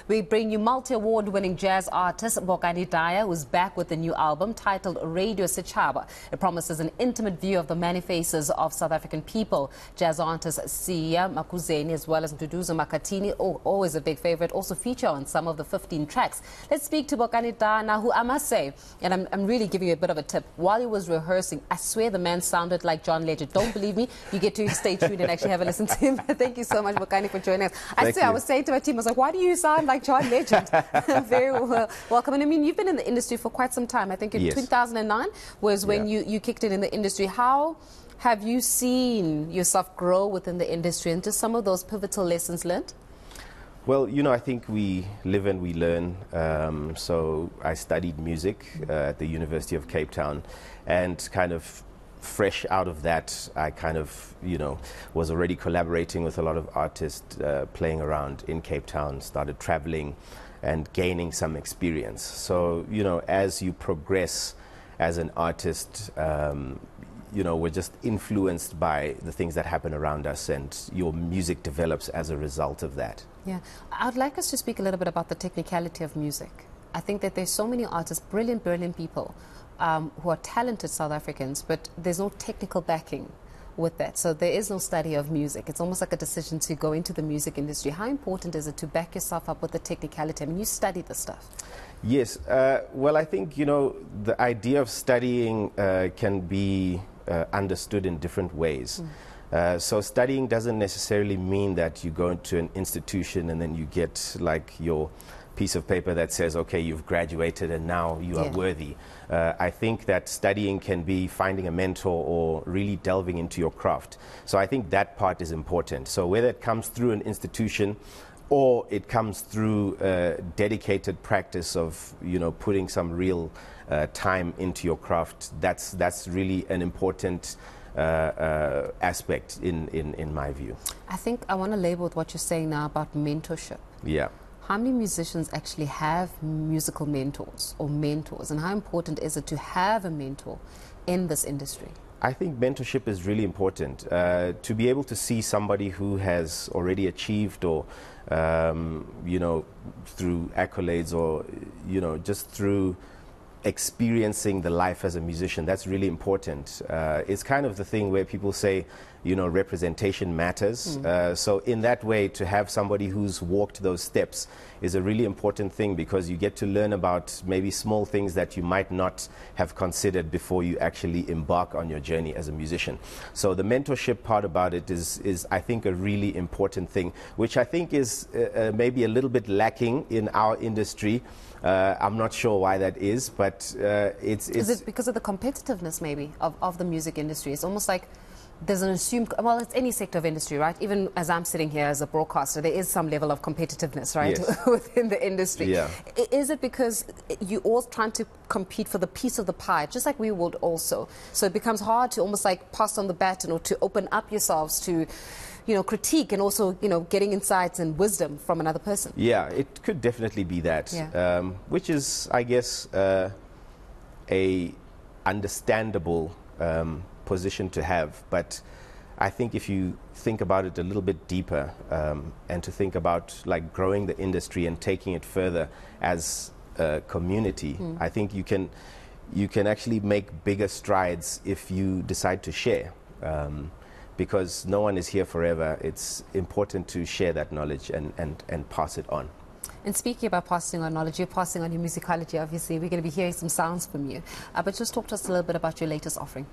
We bring you multi-award winning jazz artist Bokani Dyer, who's back with a new album titled Radio Sechaba. It promises an intimate view of the many faces of South African people. Jazz artist Siya Makuzeni as well as Nduduzo Makatini, always a big favorite, also feature on some of the 15 tracks. Let's speak to Bokani Dyer now, who I must say, and I'm really giving you a bit of a tip, while he was rehearsing, I swear the man sounded like John Legend. Don't believe me? You get to stay tuned and actually have a listen to him. Thank you so much, Bokani, for joining us. I was saying to my team, I was like, why do you sound like John Legend? Very welcome. And I mean, you've been in the industry for quite some time. I think in 2009 was when you kicked it in the industry. How have you seen yourself grow within the industry and just some of those pivotal lessons learned? Well, you know, I think we live and we learn. So I studied music at the University of Cape Town, and kind of fresh out of that, I kind of, you know, was already collaborating with a lot of artists, playing around in Cape Town, started traveling and gaining some experience. So, you know, as you progress as an artist, you know, we're just influenced by the things that happen around us, and your music develops as a result of that. Yeah, I'd like us to speak a little bit about the technicality of music. I think that there's so many artists, brilliant people, who are talented South Africans, but there's no technical backing with that. So there is no study of music. It's almost like a decision to go into the music industry. How important is it to back yourself up with the technicality? I mean, you study the stuff. Yes. Well, I think, you know, the idea of studying can be understood in different ways. So studying doesn't necessarily mean that you go into an institution and then you get like your piece of paper that says, okay, you've graduated and now you are worthy. I think that studying can be finding a mentor or really delving into your craft. So I think that part is important. So whether it comes through an institution or it comes through dedicated practice of, you know, putting some real time into your craft, that's really an important aspect in my view. I think I want to label with what you're saying now about mentorship. Yeah. How many musicians actually have musical mentors or mentors, and how important is it to have a mentor in this industry? I think mentorship is really important. To be able to see somebody who has already achieved, or you know, through accolades, or you know, just through experiencing the life as a musician, that's really important. It's kind of the thing where people say, you know, representation matters. So in that way, to have somebody who's walked those steps is a really important thing, because you get to learn about maybe small things that you might not have considered before you actually embark on your journey as a musician. So the mentorship part about it is I think, a really important thing, which I think is maybe a little bit lacking in our industry. I'm not sure why that is, but it's... Is it because of the competitiveness maybe of the music industry? It's almost like there's an assumed, well, it's any sector of industry, right? Even as I'm sitting here as a broadcaster, there is some level of competitiveness, right, within the industry. Yeah. Is it because you're all trying to compete for the piece of the pie, just like we would also? So it becomes hard to almost like pass on the baton, or to open up yourselves to, you know, critique, and also, you know, getting insights and wisdom from another person. Yeah, it could definitely be that, which is, I guess, a understandable position to have. But I think if you think about it a little bit deeper, and to think about like growing the industry and taking it further as a community, I think you can actually make bigger strides if you decide to share. Because no one is here forever. It's important to share that knowledge and pass it on. And speaking about passing on knowledge, you're passing on your musicality, obviously. We're going to be hearing some sounds from you. But just talk to us a little bit about your latest offering.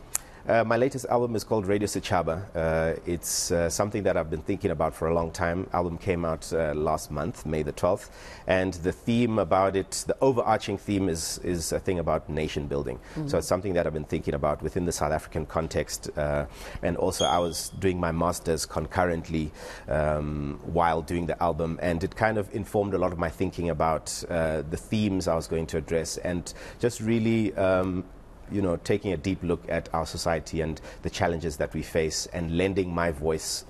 My latest album is called Radio Sechaba. It's something that I've been thinking about for a long time. Album came out last month, May the 12th. And the theme about it, the overarching theme is a thing about nation building. So it's something that I've been thinking about within the South African context. And also I was doing my master's concurrently while doing the album. And it kind of informed a lot of my thinking about the themes I was going to address, and just really you know, taking a deep look at our society and the challenges that we face, and lending my voice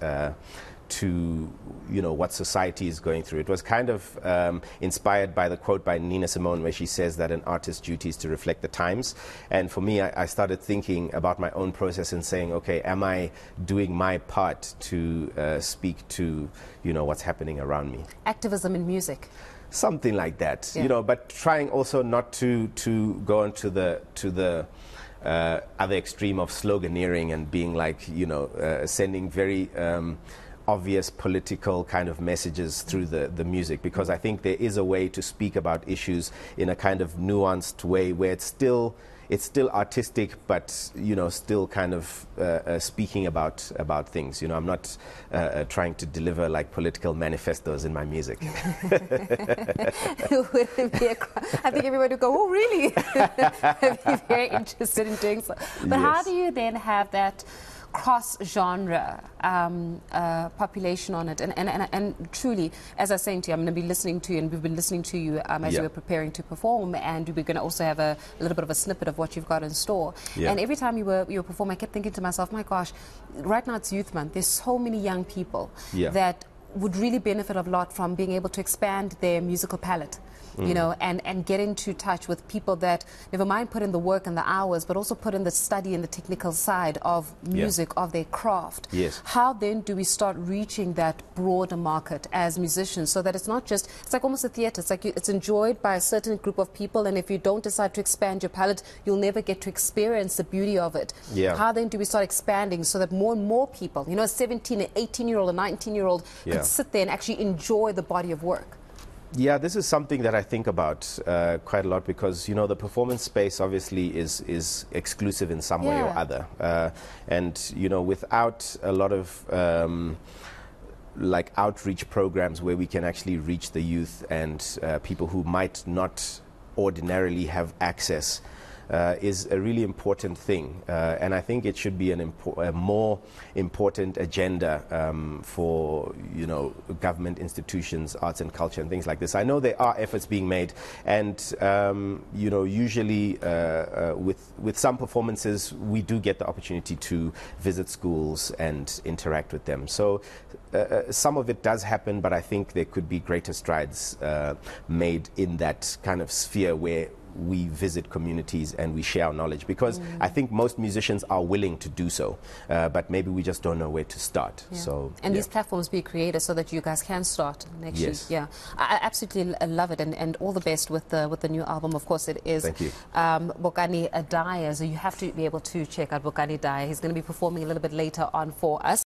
to, you know, what society is going through. It was kind of inspired by the quote by Nina Simone, where she says that an artist's duty is to reflect the times. And for me, I started thinking about my own process and saying, okay, am I doing my part to speak to, you know, what's happening around me? Activism in music. Something like that, Yeah. you know, but trying also not to go into the other extreme of sloganeering and being like, you know, sending very obvious political kind of messages through the music, because I think there is a way to speak about issues in a kind of nuanced way where it's still artistic, but, you know, still kind of speaking about things. You know, I'm not trying to deliver like political manifestos in my music. I think everybody would go, oh, really? I'd be very interested in doing so. But Yes. how do you then have that cross-genre population on it? And truly, as I was saying to you, I'm going to be listening to you, and we've been listening to you as you were preparing to perform, and we're going to also have a little bit of a snippet of what you've got in store. Yeah. And every time you were performing, I kept thinking to myself, my gosh, right now it's Youth Month. There's so many young people that would really benefit a lot from being able to expand their musical palette. You know, and get into touch with people that never mind put in the work and the hours, but also put in the study and the technical side of music, of their craft. Yes. How then do we start reaching that broader market as musicians, so that it's not just, it's like almost a theater, it's like it's enjoyed by a certain group of people, and if you don't decide to expand your palette, you'll never get to experience the beauty of it. Yeah. How then do we start expanding so that more and more people, you know, a 17, an 18-year-old, a 19-year-old can sit there and actually enjoy the body of work? Yeah, this is something that I think about quite a lot, because, you know, the performance space obviously is exclusive in some way or other. And, you know, without a lot of like outreach programs where we can actually reach the youth and people who might not ordinarily have access is a really important thing, and I think it should be a more important agenda for, you know, government institutions, arts and culture and things like this. I know there are efforts being made, and you know, usually with some performances we do get the opportunity to visit schools and interact with them. So some of it does happen, but I think there could be greater strides made in that kind of sphere where we visit communities and we share our knowledge, because I think most musicians are willing to do so, but maybe we just don't know where to start. So these platforms be created so that you guys can start next year. Yeah, I absolutely love it, and all the best with the new album. Of course, it is. Thank you. Bokani Dyer, so you have to be able to check out Bokani Dyer. He's going to be performing a little bit later on for us.